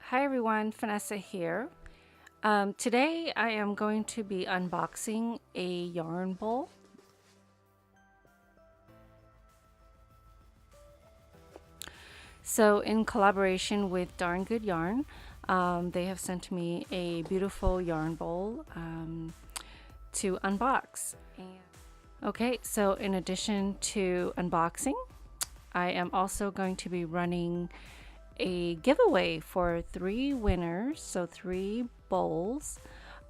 Hi everyone, Vanessa here. Today I am going to be unboxing a yarn bowl. So in collaboration with Darn Good Yarn, they have sent me a beautiful yarn bowl to unbox. Okay, so in addition to unboxing, I am also going to be running a giveaway for 3 winners, so 3 bowls,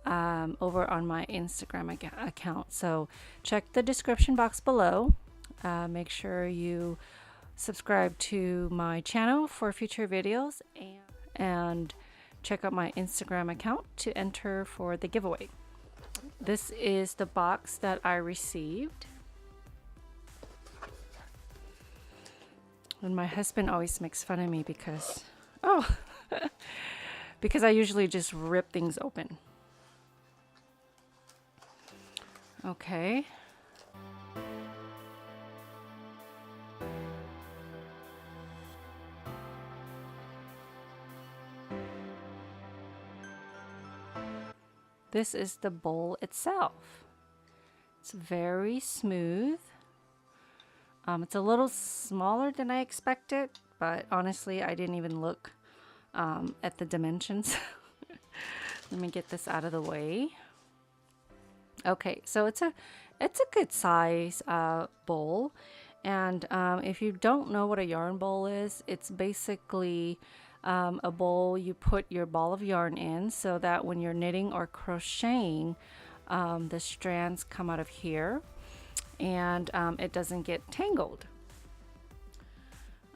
over on my Instagram account. So check the description box below. Make sure you subscribe to my channel for future videos and check out my Instagram account to enter for the giveaway. This is the box that I received. And my husband always makes fun of me because, because I usually just rip things open. Okay. This is the bowl itself. It's very smooth. It's a little smaller than I expected, but honestly, I didn't even look at the dimensions. Let me get this out of the way. Okay, so it's a good size bowl, and if you don't know what a yarn bowl is, it's basically a bowl you put your ball of yarn in so that when you're knitting or crocheting, the strands come out of here and it doesn't get tangled.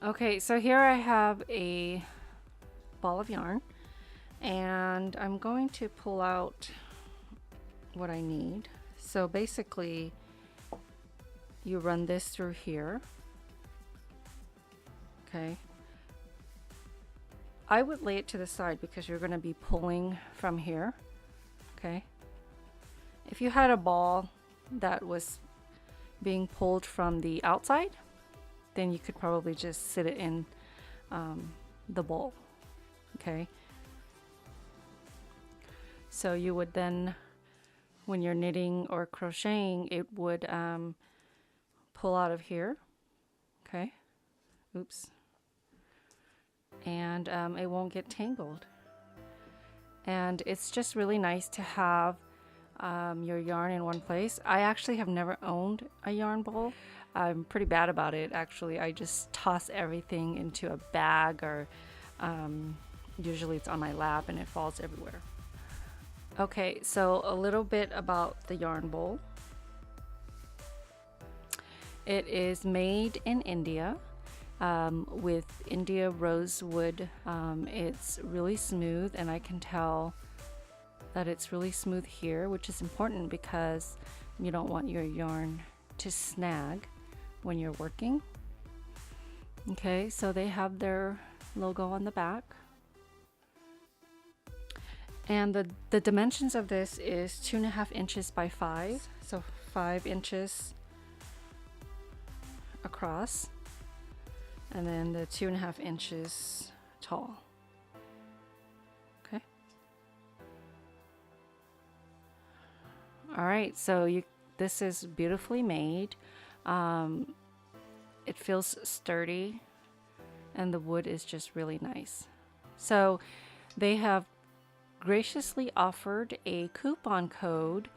Okay, so here I have a ball of yarn and I'm going to pull out what I need. So basically you run this through here. Okay, I would lay it to the side because you're going to be pulling from here. Okay, if you had a ball that was being pulled from the outside, then you could probably just sit it in the bowl. Okay, so you would then, when you're knitting or crocheting, it would pull out of here. Okay, oops, and it won't get tangled. And it's just really nice to have your yarn in one place. I actually have never owned a yarn bowl. I'm pretty bad about it, actually. I just toss everything into a bag, or usually it's on my lap and it falls everywhere. Okay, so a little bit about the yarn bowl. It is made in India with India rosewood. It's really smooth, and I can tell that it's really smooth here, which is important because you don't want your yarn to snag when you're working. Okay, so they have their logo on the back. And the dimensions of this is 2.5 inches by 5, so 5 inches across, and then the 2.5 inches tall. Okay. All right, so this is beautifully made. It feels sturdy, and the wood is just really nice. So they have graciously offered a coupon code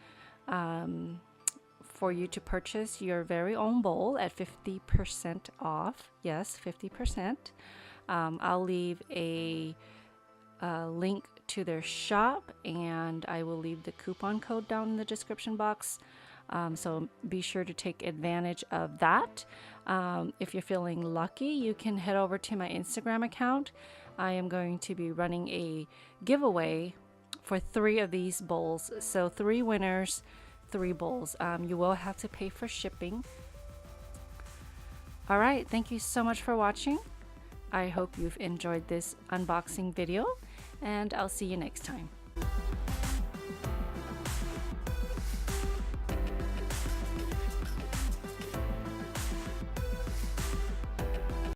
for you to purchase your very own bowl at 50% off. Yes, 50%. I'll leave a link to their shop, and I will leave the coupon code down in the description box. So be sure to take advantage of that. If you're feeling lucky, you can head over to my Instagram account. I am going to be running a giveaway for 3 of these bowls. So 3 winners, 3 bowls. You will have to pay for shipping. All right, thank you so much for watching. I hope you've enjoyed this unboxing video, and I'll see you next time.